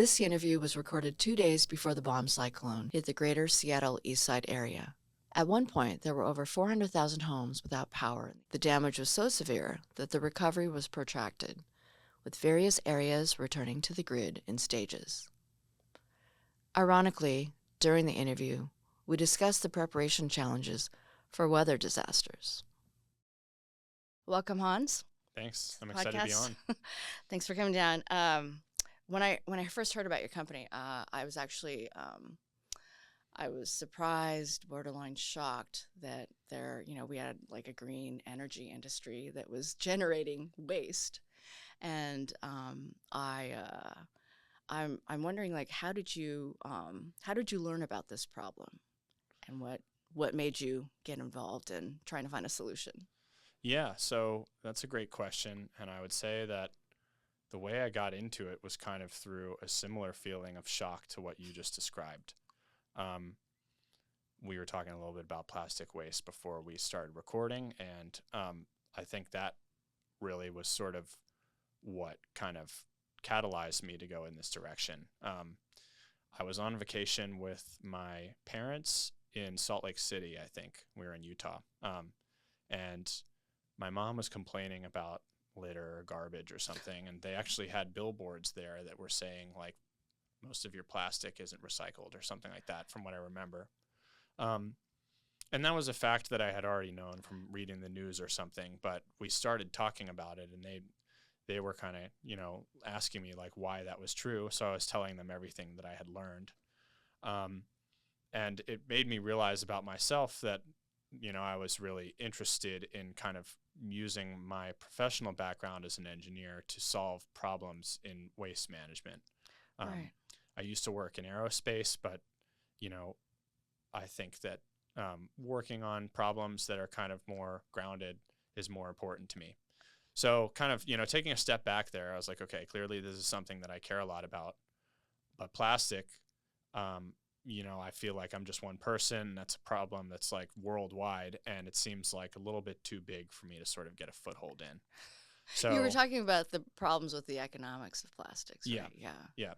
This interview was recorded 2 days before the bomb cyclone hit the greater Seattle East Side area. At one point, there were over 400,000 homes without power. The damage was so severe that the recovery was protracted, with various areas returning to the grid in stages. Ironically, during the interview, we discussed the preparation challenges for weather disasters. Welcome, Hans. Thanks. I'm excited to be on. Thanks for coming down. When I first heard about your company, I was actually I was surprised, borderline shocked that we had like a green energy industry that was generating waste, and I'm wondering, like, how did you learn about this problem, and what made you get involved in trying to find a solution? Yeah, so that's a great question. And I would say that the way I got into it was kind of through a similar feeling of shock to what you just described. We were talking a little bit about plastic waste before we started recording, and I think that really was sort of what kind of catalyzed me to go in this direction. I was on vacation with my parents in Salt Lake City, I think. We were in Utah. And my mom was complaining about litter or garbage or something, and they actually had billboards there that were saying, like, most of your plastic isn't recycled or something like that, from what I remember. And that was a fact that I had already known from reading the news or something, but we started talking about it, and they were kind of, asking me, like, why that was true. So I was telling them everything that I had learned. And it made me realize about myself that, I was really interested in kind of using my professional background as an engineer to solve problems in waste management. Right. I used to work in aerospace, but, I think that working on problems that are kind of more grounded is more important to me. So kind of, taking a step back there, I was like, okay, clearly this is something that I care a lot about. But plastic, I feel like I'm just one person. That's a problem that's like worldwide, and it seems like a little bit too big for me to sort of get a foothold in. So You were talking about the problems with the economics of plastics, right? Yeah.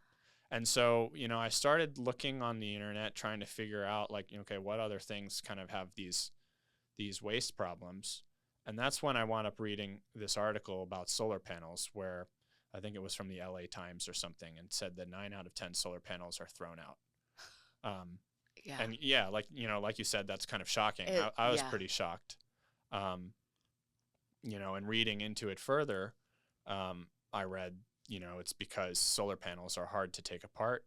And so, I started looking on the internet, trying to figure out, like, okay, what other things kind of have these waste problems. And that's when I wound up reading this article about solar panels, where I think it was from the LA Times or something, and said that 9 out of 10 solar panels are thrown out. Yeah. And yeah, like you said, that's kind of shocking. I was pretty shocked. And reading into it further, I read, it's because solar panels are hard to take apart.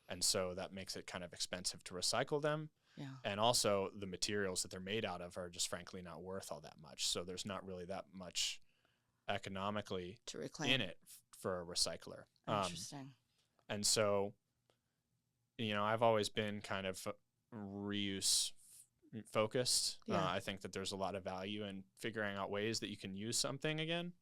And so that makes it kind of expensive to recycle them. Yeah. And also the materials that they're made out of are just frankly not worth all that much. So there's not really that much economically To reclaim. in it for a recycler. Interesting. And so, I've always been kind of reuse focused. Yeah. I think that there's a lot of value in figuring out ways that you can use something again.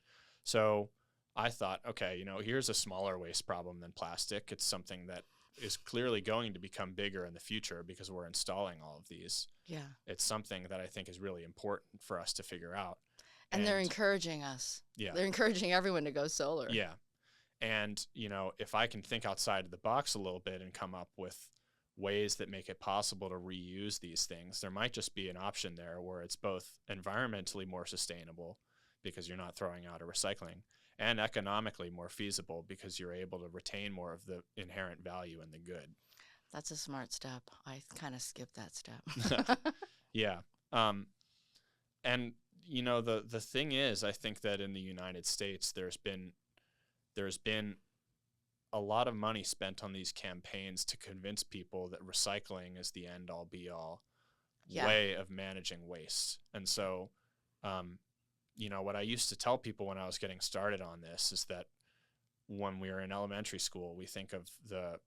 So I thought, okay, here's a smaller waste problem than plastic. It's something that is clearly going to become bigger in the future because we're installing all of these. Yeah. It's something that I think is really important for us to figure out. And they're encouraging us. Yeah. They're encouraging everyone to go solar. Yeah. And, if I can think outside of the box a little bit and come up with ways that make it possible to reuse these things, there might just be an option there where it's both environmentally more sustainable because you're not throwing out or recycling, and economically more feasible because you're able to retain more of the inherent value in the good. That's a smart step. I kind of skipped that step. Yeah. And, the thing is, I think that in the United States, there's been a lot of money spent on these campaigns to convince people that recycling is the end all be all way of managing waste. And so, what I used to tell people when I was getting started on this is that when we were in elementary school, we think of the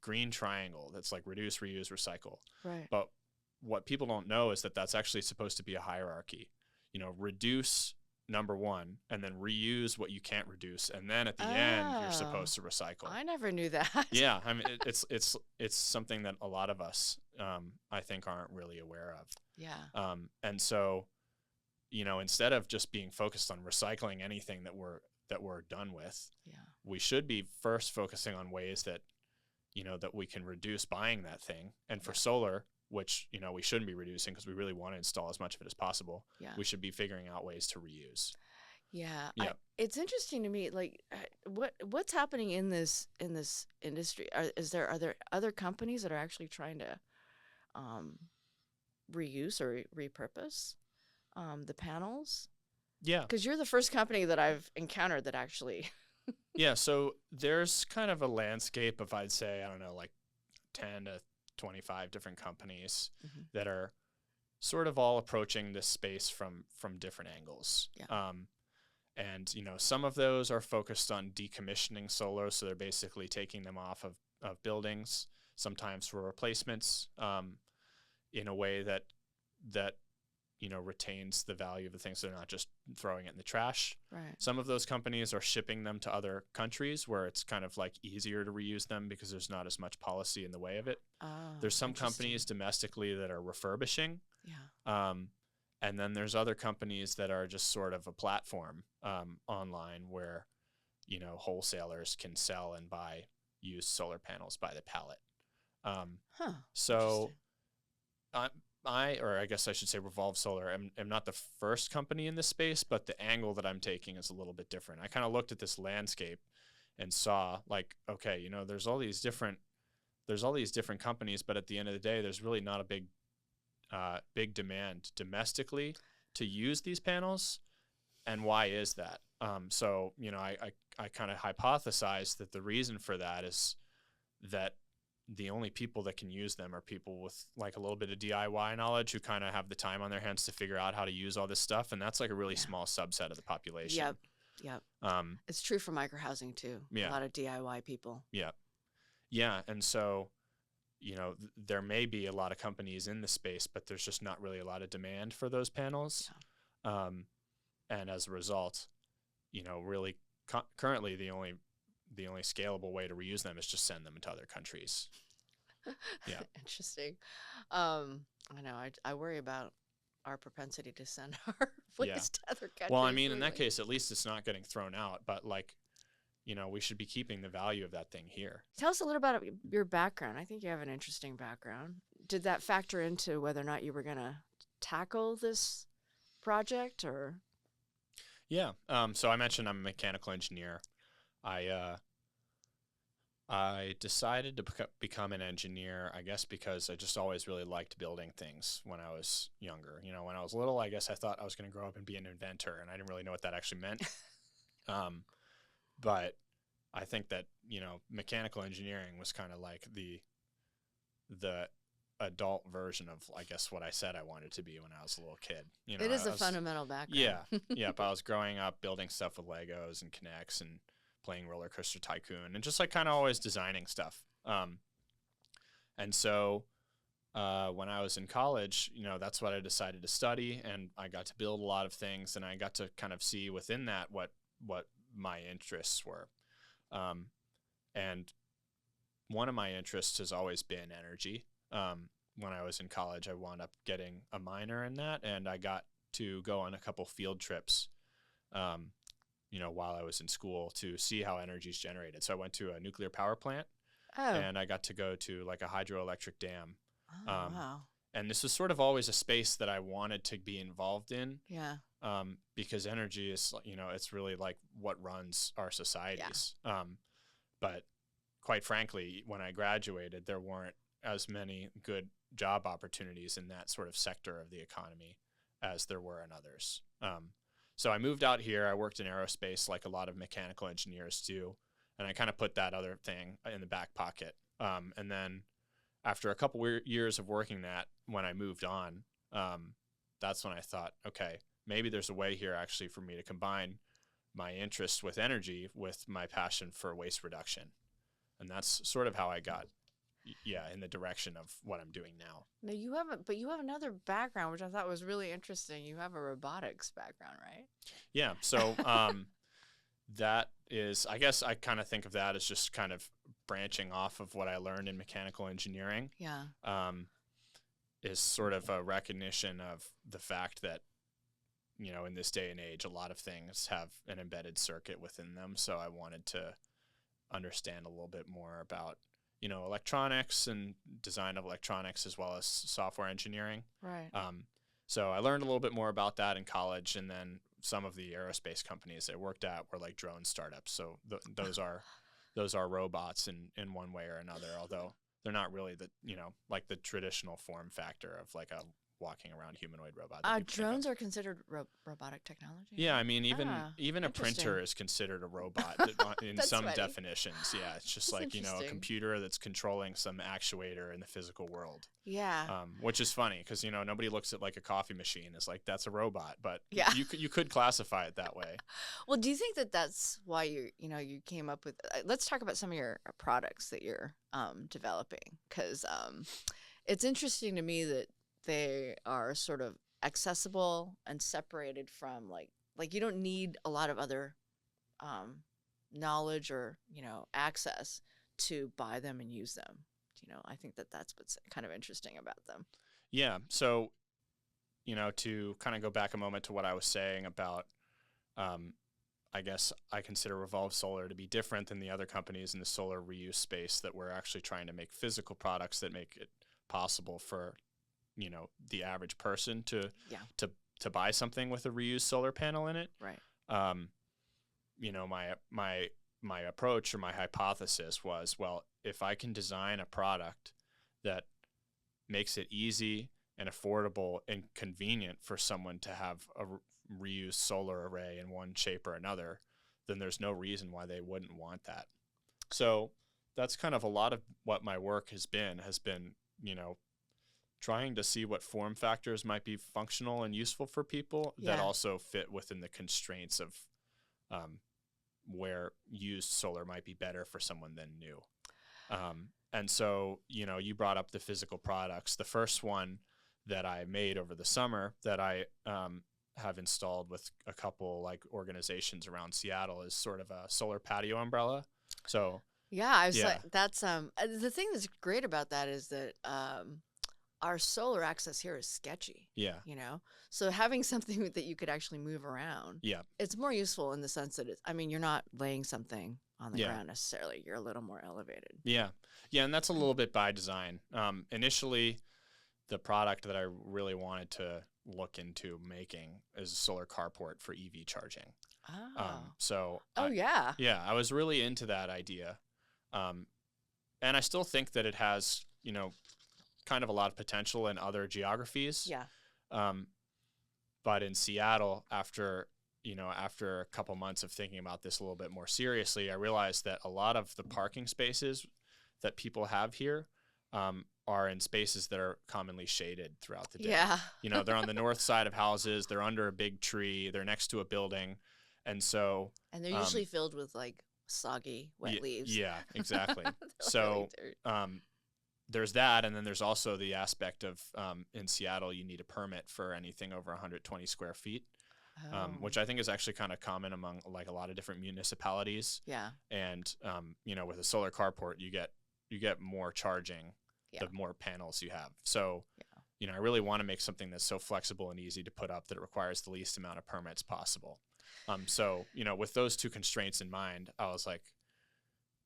green triangle that's like reduce, reuse, recycle. Right. But what people don't know is that that's actually supposed to be a hierarchy. Reduce number one, and then reuse what you can't reduce, and then at the end you're supposed to recycle. I never knew that. Yeah, I mean it's something that a lot of us I think aren't really aware of. Yeah. And so, instead of just being focused on recycling anything that we're done with. Yeah. We should be first focusing on ways that, that we can reduce buying that thing. And for solar, which, we shouldn't be reducing because we really want to install as much of it as possible. Yeah. We should be figuring out ways to reuse. Yeah. Yeah. It's interesting to me, like what's happening in this industry? Are there other companies that are actually trying to reuse or repurpose the panels? Yeah. Because you're the first company that I've encountered that actually. Yeah. So there's kind of a landscape of, I'd say, I don't know, like 10 to 25 different companies that are sort of all approaching this space from different angles. Yeah. And, some of those are focused on decommissioning solar. So they're basically taking them off of buildings, sometimes for replacements, in a way that retains the value of the things. So they're not just throwing it in the trash. Right. Some of those companies are shipping them to other countries where it's kind of like easier to reuse them because there's not as much policy in the way of it. Oh, there's some companies domestically that are refurbishing. Yeah. And then there's other companies that are just sort of a platform online where, wholesalers can sell and buy used solar panels by the pallet. So I guess I should say Revolve Solar, am not the first company in this space, but the angle that I'm taking is a little bit different. I kind of looked at this landscape and saw like, okay, there's all these different companies, but at the end of the day, there's really not a big demand domestically to use these panels. And why is that? So, I kind of hypothesized that the reason for that is that the only people that can use them are people with like a little bit of DIY knowledge who kind of have the time on their hands to figure out how to use all this stuff. And that's like a really small subset of the population. Yep. It's true for microhousing too. Yeah. A lot of DIY people. Yeah. Yeah. And so, there may be a lot of companies in the space, but there's just not really a lot of demand for those panels. Yeah. And as a result, really currently the only scalable way to reuse them is just send them to other countries. Yeah. Interesting. I know. I worry about our propensity to send our waste to other countries. Well, I mean, in that case, at least it's not getting thrown out, but like, we should be keeping the value of that thing here. Tell us a little about your background. I think you have an interesting background. Did that factor into whether or not you were going to tackle this project or? Yeah. So I mentioned I'm a mechanical engineer. I decided to become an engineer, I guess, because I just always really liked building things when I was younger. When I was little, I guess I thought I was going to grow up and be an inventor, and I didn't really know what that actually meant. But I think that, mechanical engineering was kind of like the adult version of, I guess, what I said I wanted to be when I was a little kid. It is a fundamental background. Yeah. Yeah. But I was growing up building stuff with Legos and Kinects and playing Roller Coaster Tycoon and just like kind of always designing stuff. And so when I was in college, that's what I decided to study, and I got to build a lot of things, and I got to kind of see within that what my interests were. And one of my interests has always been energy. When I was in college, I wound up getting a minor in that, and I got to go on a couple field trips, while I was in school to see how energy is generated. So I went to a nuclear power plant, and I got to go to like a hydroelectric dam. Wow. And this was sort of always a space that I wanted to be involved in. Yeah. Because energy is, it's really like what runs our societies. Yeah. But quite frankly, when I graduated, there weren't as many good job opportunities in that sort of sector of the economy as there were in others. So I moved out here. I worked in aerospace like a lot of mechanical engineers do, and I kind of put that other thing in the back pocket. And then after a couple years of working that, when I moved on, that's when I thought, okay, maybe there's a way here actually for me to combine my interest with energy with my passion for waste reduction. And that's sort of how I got, in the direction of what I'm doing now. No, you have another background, which I thought was really interesting. You have a robotics background, right? Yeah. So that is, I guess I kind of think of that as just kind of branching off of what I learned in mechanical engineering. Yeah. Is sort of a recognition of the fact that, in this day and age, a lot of things have an embedded circuit within them. So I wanted to understand a little bit more about, electronics and design of electronics as well as software engineering. Right. So I learned a little bit more about that in college, and then some of the aerospace companies I worked at were like drone startups. So those are robots in one way or another, although they're not really like the traditional form factor of like a walking around humanoid robot. Drones are considered robotic technology? Yeah, I mean, even a interesting. printer is considered a robot in That's some funny. definitions. Yeah, it's just That's like, a interesting. computer that's controlling some actuator in the physical world. Yeah. Which is funny because, nobody looks at like a coffee machine as like, that's a robot, but Yeah. you could classify it that way. Well, do you think that that's why you came up with, let's talk about some of your products that you're developing, because it's interesting to me that they are sort of accessible and separated from like you don't need a lot of other knowledge or access to buy them and use them. I think that's what's kind of interesting about them. Yeah. So, to kind of go back a moment to what I was saying about, I guess I consider Revolve Solar to be different than the other companies in the solar reuse space, that we're actually trying to make physical products that make it possible for, the average person to buy something with a reused solar panel in it. Right. My approach or my hypothesis was, well, if I can design a product that makes it easy and affordable and convenient for someone to have a reused solar array in one shape or another, then there's no reason why they wouldn't want that. So that's kind of a lot of what my work has been, trying to see what form factors might be functional and useful for people that also fit within the constraints of where used solar might be better for someone than new. And so, you brought up the physical products. The first one that I made over the summer that I have installed with a couple like organizations around Seattle is sort of a solar patio umbrella. So I was like, that's the thing that's great about that is that our solar access here is sketchy. Yeah. So having something that you could actually move around. Yeah. It's more useful in the sense that you're not laying something on the ground necessarily. You're a little more elevated. Yeah. Yeah. And that's a little bit by design. Initially, the product that I really wanted to look into making is a solar carport for EV charging. Oh. I was really into that idea. And I still think that it has, kind of a lot of potential in other geographies. Yeah. But in Seattle, after a couple months of thinking about this a little bit more seriously, I realized that a lot of the parking spaces that people have here are in spaces that are commonly shaded throughout the day. Yeah. They're on the north side of houses, they're under a big tree, they're next to a building. And so they're usually filled with like soggy, wet leaves. Yeah, exactly. So there's that, and then there's also the aspect of in Seattle, you need a permit for anything over 120 square feet, which I think is actually kind of common among like a lot of different municipalities. Yeah. And with a solar carport, you get more charging the more panels you have. So I really want to make something that's so flexible and easy to put up that it requires the least amount of permits possible. So with those two constraints in mind, I was like,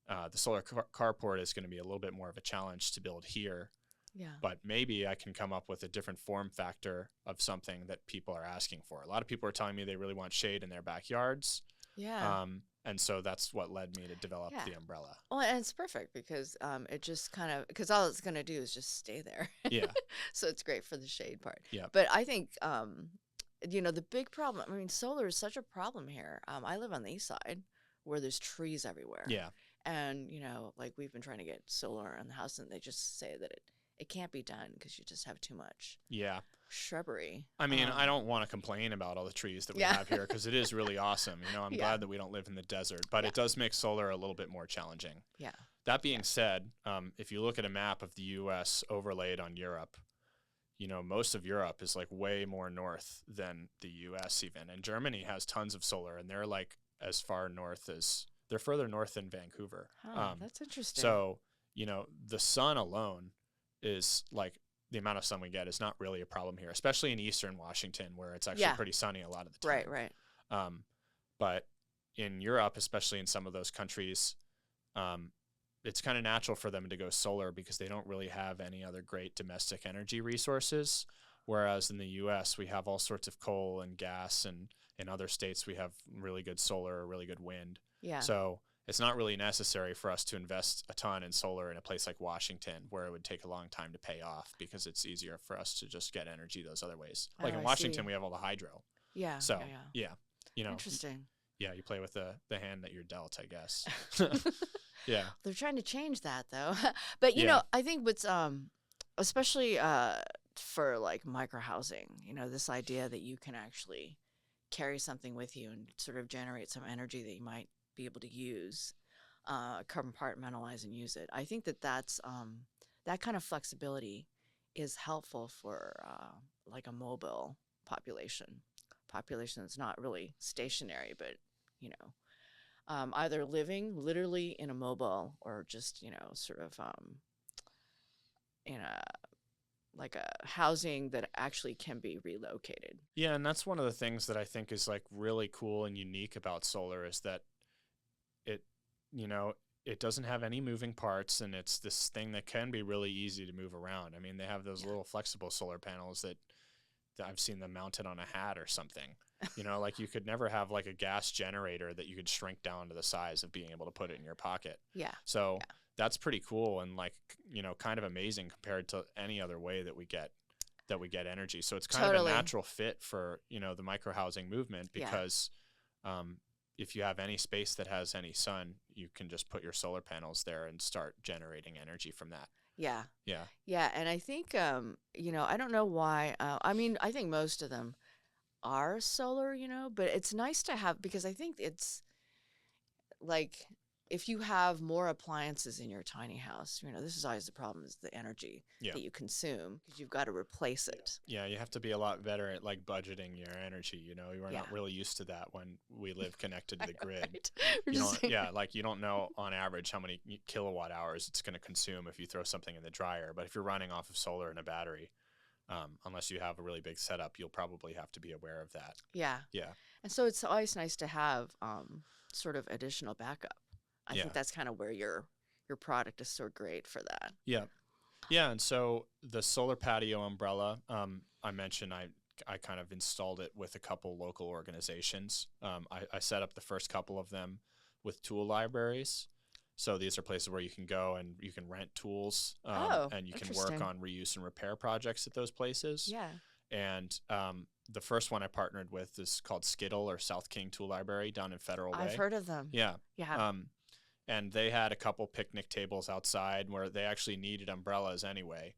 the solar carport is going to be a little bit more of a challenge to build here. Yeah. But maybe I can come up with a different form factor of something that people are asking for. A lot of people are telling me they really want shade in their backyards. Yeah. And so that's what led me to develop the umbrella. Well, and it's perfect because it just kind of, because all it's going to do is just stay there. Yeah. So it's great for the shade part. Yeah. But I think, the big problem, solar is such a problem here. I live on the east side where there's trees everywhere. Yeah. And, like we've been trying to get solar on the house and they just say that it can't be done because you just have too much shrubbery. I mean, I don't want to complain about all the trees that we have here because it is really awesome. I'm glad that we don't live in the desert, but it does make solar a little bit more challenging. Yeah. That being said, if you look at a map of the U.S. overlaid on Europe, most of Europe is like way more north than the U.S. even. And Germany has tons of solar, and they're like as far north as they're further north than Vancouver. Oh, that's interesting. So, the sun alone is like the amount of sun we get is not really a problem here, especially in eastern Washington where it's actually Yeah. pretty sunny a lot of the time. Right. But in Europe, especially in some of those countries, it's kind of natural for them to go solar because they don't really have any other great domestic energy resources. Whereas in the U.S., we have all sorts of coal and gas, and in other states, we have really good solar or really good wind. Yeah. So it's not really necessary for us to invest a ton in solar in a place like Washington, where it would take a long time to pay off because it's easier for us to just get energy those other ways. Like in I Washington, see. we have all the hydro. Yeah. So Yeah. you know, Interesting. yeah, you play with the hand that you're dealt, I guess. Yeah. They're trying to change that though. But you Yeah. know, I think what's especially for like micro housing, you know, this idea that you can actually carry something with you and sort of generate some energy that you might be able to use, compartmentalize and use it. I think that's that kind of flexibility is helpful for like a mobile population that's not really stationary, but you know, either living literally in a mobile or just, you know, sort of in a like a housing that actually can be relocated. Yeah, and that's one of the things that I think is like really cool and unique about solar is that it, you know, it doesn't have any moving parts, and it's this thing that can be really easy to move around. I mean, they have those little flexible solar panels that I've seen them mounted on a hat or something. You know, like you could never have like a gas generator that you could shrink down to the size of being able to put it in your pocket. Yeah. So that's pretty cool and like, you know, kind of amazing compared to any other way that we get energy. So it's kind of a natural fit for, you know, the micro housing movement because if you have any space that has any sun, you can just put your solar panels there and start generating energy from that. Yeah. Yeah. Yeah. And I think, you know, I don't know why. I mean, I think most of them are solar, you know, but it's nice to have because I think it's like if you have more appliances in your tiny house, you know, this is always the problem is the energy that you consume because you've got to replace it. Yeah, you have to be a lot better at like budgeting your energy. You know, we're not really used to that when we live connected to the grid. Right. Like you don't know on average how many kilowatt hours it's going to consume if you throw something in the dryer. But if you're running off of solar and a battery, unless you have a really big setup, you'll probably have to be aware of that. Yeah. Yeah. And so it's always nice to have sort of additional backup. I think that's kind of where your product is so great for that. Yeah. Yeah. And so the solar patio umbrella, I mentioned I kind of installed it with a couple local organizations. I set up the first couple of them with tool libraries. So these are places where you can go and you can rent tools and you can work on reuse and repair projects at those places. Yeah. And the first one I partnered with is called Skittle or South King Tool Library down in Federal Way. I've heard of them. Yeah. Yeah. And they had a couple picnic tables outside where they actually needed umbrellas anyway.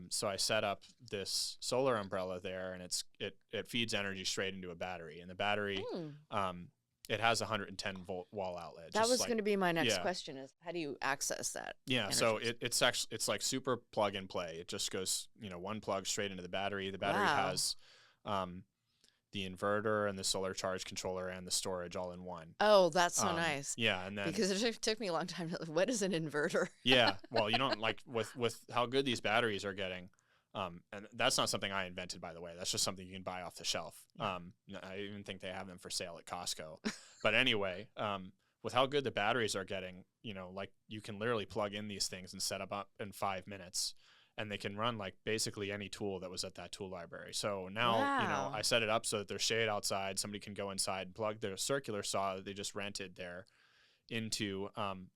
So I set up this solar umbrella there, and it feeds energy straight into a battery. And the battery, it has a 110-volt wall outlet. That was going to be my next question: is how do you access that? Yeah, energy? So it's like super plug and play. It just goes, you know, one plug straight into the battery. The battery has the inverter and the solar charge controller and the storage all in one. Oh, that's so nice. Yeah, and then because it took me a long time to what is an inverter? Yeah, well, you don't like with how good these batteries are getting, and that's not something I invented, by the way. That's just something you can buy off the shelf. I even think they have them for sale at Costco. But anyway, with how good the batteries are getting, you know, like you can literally plug in these things and set them up in 5 minutes. And they can run like basically any tool that was at that tool library. So now, you know, I set it up so that there's shade outside. Somebody can go inside and plug their circular saw that they just rented there into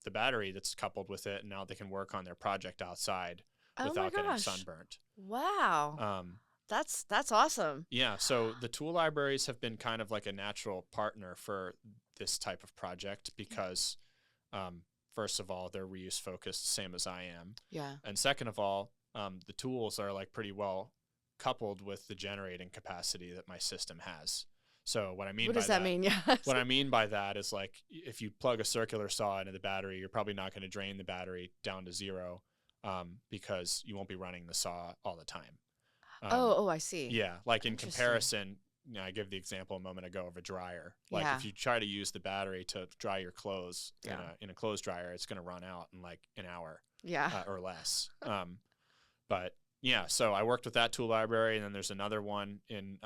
the battery that's coupled with it. And now they can work on their project outside without getting sunburnt. Wow. That's awesome. Yeah. So the tool libraries have been kind of like a natural partner for this type of project because first of all, they're reuse focused, same as I am. Yeah. And second of all, the tools are like pretty well coupled with the generating capacity that my system has. So what I mean what does that mean? Yeah. What I mean by that is like if you plug a circular saw into the battery, you're probably not going to drain the battery down to zero because you won't be running the saw all the time. I see. Yeah, like in comparison, you know, I gave the example a moment ago of a dryer. Like if you try to use the battery to dry your clothes in a clothes dryer, it's going to run out in like an hour or less. But yeah, so I worked with that tool library, and then there's another one in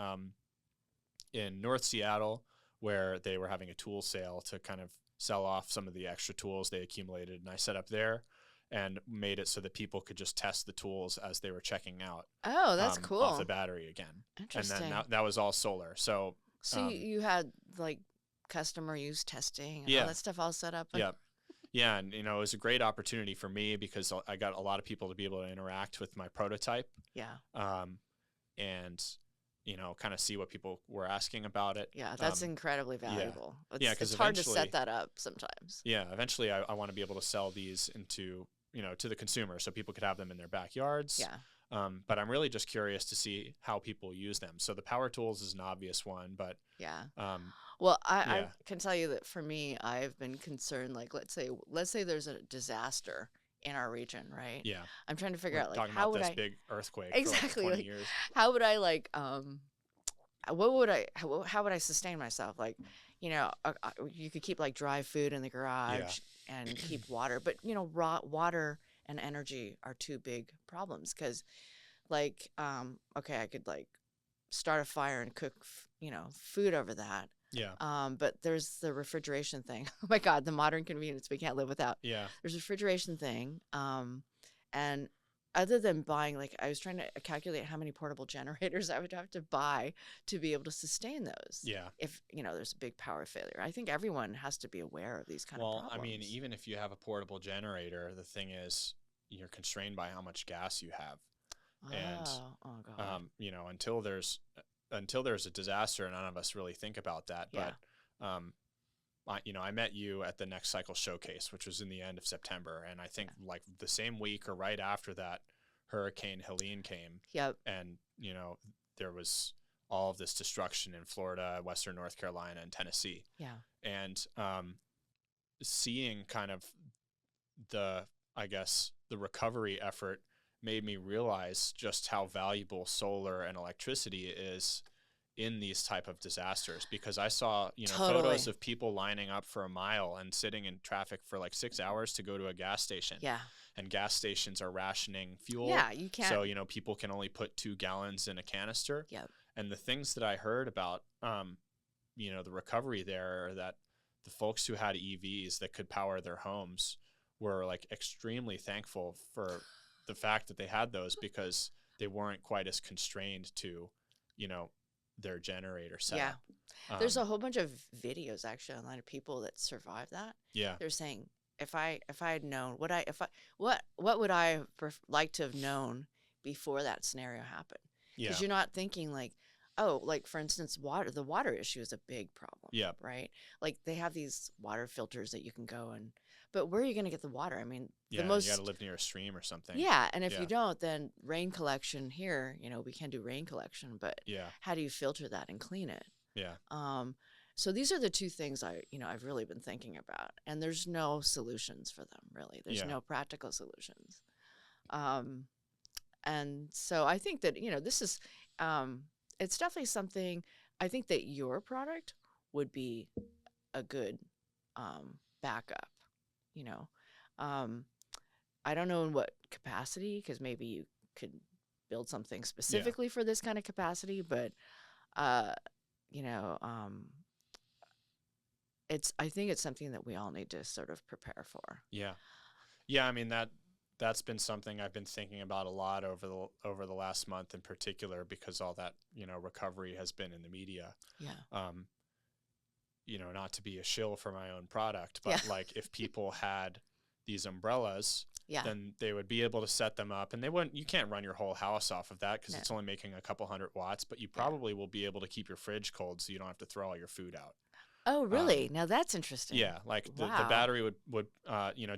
North Seattle where they were having a tool sale to kind of sell off some of the extra tools they accumulated, and I set up there and made it so that people could just test the tools as they were checking out Oh, that's off the cool. battery again. And then Interesting. that was all solar. So So you had like customer use testing and all yeah, that stuff all set up. yeah, yeah, and it was a great opportunity for me because I got a lot of people to be able to interact with my prototype, Yeah. and kind of see what people were asking about it. Yeah, that's incredibly Yeah, valuable. yeah, because It's hard to eventually, set that up sometimes. yeah, eventually I want to be able to sell these into to the consumer so people could have them in their backyards. Yeah. But I'm really just curious to see how people use them. So the power tools is an obvious one, but Yeah. um, Well, I yeah, can tell you that for me, I've been concerned. Like, let's say there's a disaster in our region, right? yeah. I'm trying to figure We're out like talking how about would this I big earthquake for like exactly 20 like years. how would I like what would I how would I sustain myself? Like, you could keep like dry food in the Yeah, garage and keep water, but raw water and energy are two big problems because like okay, I could like start a fire and cook food over that. yeah, But there's the refrigeration thing. Oh my God, the modern convenience we can't live without. yeah, There's a refrigeration thing. And other than buying, like, I was trying to calculate how many portable generators I would have to buy to be able to sustain those. yeah. If, there's a big power failure. I think everyone has to be aware of these kind of Well, I mean, problems. even if you have a portable generator, the thing is you're constrained by how much gas you have. And Oh God. until there's a disaster, none of us really think about that. Yeah. But I met you at the Next Cycle Showcase, which was in the end of September, and I think like the same week or right after that, Hurricane Helene came, Yep. and there was all of this destruction in Florida, Western North Carolina, and Tennessee, Yeah. and seeing kind of the I guess the recovery effort made me realize just how valuable solar and electricity is in these type of disasters, because I saw Totally. photos of people lining up for a mile and sitting in traffic for like 6 hours to go to a gas station, Yeah. and gas stations are rationing fuel. Yeah. You can't. So people can only put 2 gallons in a canister. Yep. And the things that I heard about the recovery there are that the folks who had EVs that could power their homes were like extremely thankful for the fact that they had those, because they weren't quite as constrained to their generator setup. Yeah. There's a whole bunch of videos actually online of people that survived that. Yeah, They're saying if I had known what would I have liked to have known before that scenario happened? yeah, Because you're not thinking like, oh, like for instance, the water issue is a big problem. yeah, Right. Like they have these water filters that you can go but where are you going to get the water? I mean, yeah. the most You got to live near a stream or something. yeah, and if Yeah, you don't, then rain collection here, we can do rain collection, but yeah, how do you filter that and clean it? yeah, So these are the two things I've really been thinking about, and there's no solutions for them really. There's yeah, no practical solutions. And so I think that, this is, it's definitely something. I think that your product would be a good backup, you know. Um, I don't know in what capacity, because maybe you could build something yeah, specifically for this kind of capacity, but uh, you know, I think it's something that we all need to sort of prepare for. yeah, yeah. I mean that's been something I've been thinking about a lot over the last month in particular, because all that recovery has been in the media. Yeah. Not to be a shill for my own product, Yeah. but like if people had these umbrellas, Yeah. then they would be able to set them up, and you can't run your whole house off of that because No. it's only making a couple hundred watts, but you Yeah. probably will be able to keep your fridge cold so you don't have to throw all your food out. Oh, really? Now that's interesting. Yeah, like the Wow. battery would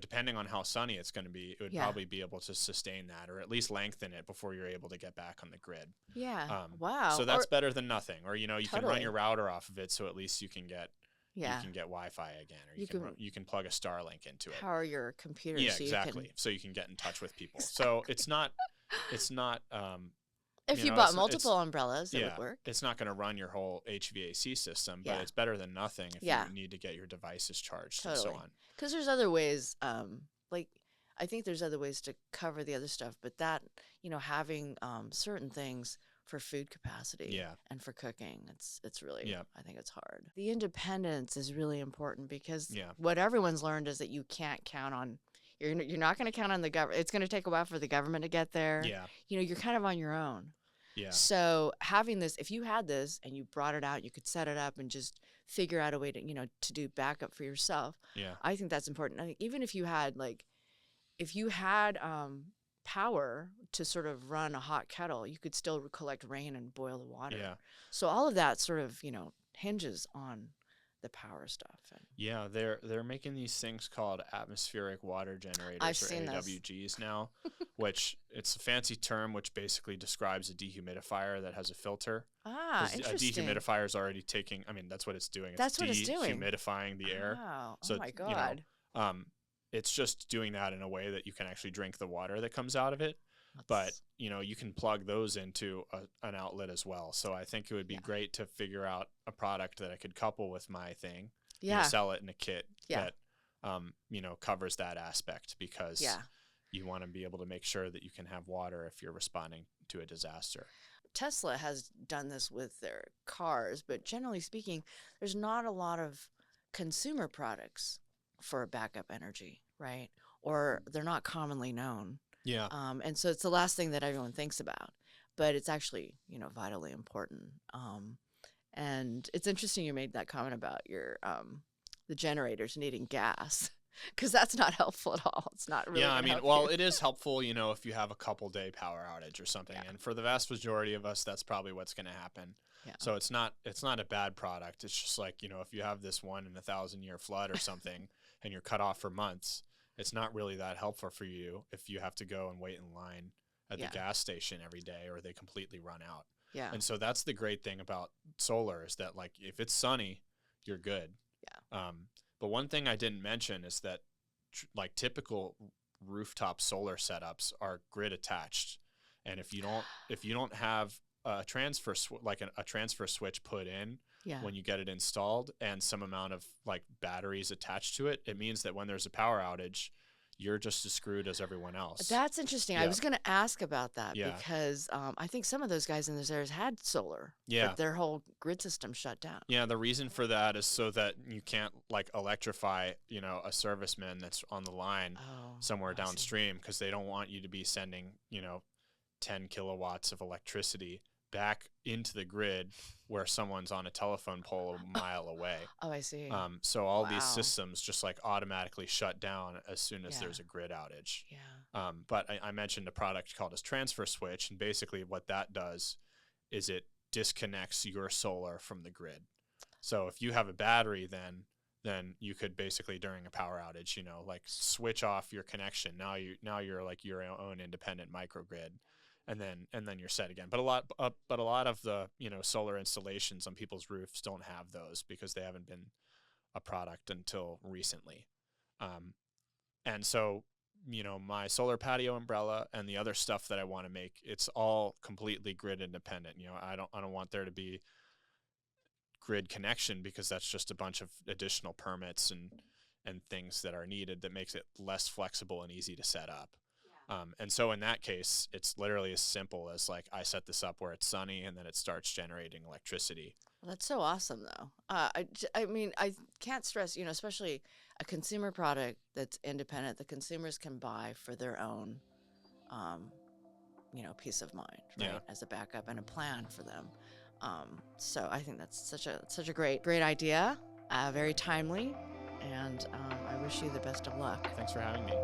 depending on how sunny it's going to be, it would Yeah. probably be able to sustain that, or at least lengthen it before you're able to get back on the grid. Yeah. Wow. So that's better than nothing. Or you can run Totally. your router off of it, so at least you can get Yeah. Wi-Fi again, or You can you can plug a Starlink into it. power your computer. Yeah, so exactly. You can, So you can get in touch with people. So it's not if you know, bought it's multiple umbrellas, it yeah, would work. it's not going to run your whole HVAC system, but Yeah. it's better than nothing if Yeah. you need to get your devices charged and so Totally. on. Because there's other ways. Like, I think there's other ways to cover the other stuff, but that, having certain things for food capacity Yeah. and for cooking, it's really, Yeah. I think it's hard. The independence is really important because Yeah. what everyone's learned is that you can't count on, you're not going to count on the government. It's going to take a while for the government to get there. Yeah. You're kind of on your own. Yeah. So having this, if you had this and you brought it out, you could set it up and just figure out a way to, to do backup for yourself. Yeah. I think that's important. I think even if you had power to sort of run a hot kettle, you could still collect rain and boil the water. Yeah. So all of that sort of, hinges on the power stuff. Yeah, they're making these things called atmospheric water generators, I've or seen those. AWGs now, which it's a fancy term which basically describes a dehumidifier that has a filter. Ah, 'Cause interesting. A dehumidifier is already taking, I mean, that's what it's doing. That's what it's doing. Dehumidifying the air. Wow. So, Oh my God. It's just doing that in a way that you can actually drink the water that comes out of it. But, you can plug those into an outlet as well. So I think it would be great to figure out a product that I could couple with my thing. Yeah. Sell it in a kit Yeah. that, covers that aspect, because Yeah. you want to be able to make sure that you can have water if you're responding to a disaster. Tesla has done this with their cars, but generally speaking, there's not a lot of consumer products for backup energy, right? Or they're not commonly known. Yeah. And so it's the last thing that everyone thinks about, but it's actually, vitally important. And it's interesting you made that comment about your the generators needing gas, because that's not helpful at all. It's not really. Yeah, I mean, help well, you. it is helpful, if you have a couple day power outage or something. Yeah. And for the vast majority of us, that's probably what's going to happen. Yeah. So it's not a bad product. It's just like, if you have this 1 in 1,000-year flood or something and you're cut off for months, it's not really that helpful for you if you have to go and wait in line at the gas station every day, or they completely run out. Yeah. And so that's the great thing about solar, is that, like, if it's sunny, you're good. Yeah. But one thing I didn't mention is that typical rooftop solar setups are grid attached. And if you don't have a transfer transfer switch put in when you get it installed, and some amount of batteries attached to it, it means that when there's a power outage, you're just as screwed as everyone else. That's interesting. Yeah. I was going to ask about that Yeah. because I think some of those guys in those areas had solar. Yeah. But their whole grid system shut down. Yeah, the reason for that is so that you can't electrify, a serviceman that's on the line somewhere downstream, because they don't want you to be sending, 10 kilowatts of electricity back into the grid where someone's on a telephone pole a mile away. Oh, I see. So all these systems just automatically shut down as soon as there's a grid outage. Yeah. But I mentioned a product called a transfer switch, and basically what that does is it disconnects your solar from the grid. So if you have a battery, then you could basically, during a power outage, switch off your connection. Now you're like your own independent microgrid. And then you're set again. But a lot of the solar installations on people's roofs don't have those, because they haven't been a product until recently. And so my solar patio umbrella and the other stuff that I want to make, it's all completely grid independent. I don't want there to be grid connection, because that's just a bunch of additional permits and things that are needed that makes it less flexible and easy to set up. And so in that case, it's literally as simple as I set this up where it's sunny, and then it starts generating electricity. Well, that's so awesome, though. I mean, I can't stress, especially a consumer product that's independent, the consumers can buy for their own, peace of mind, right? Yeah. As a backup and a plan for them. So I think that's such a great idea, very timely, and I wish you the best of luck. Thanks for having me.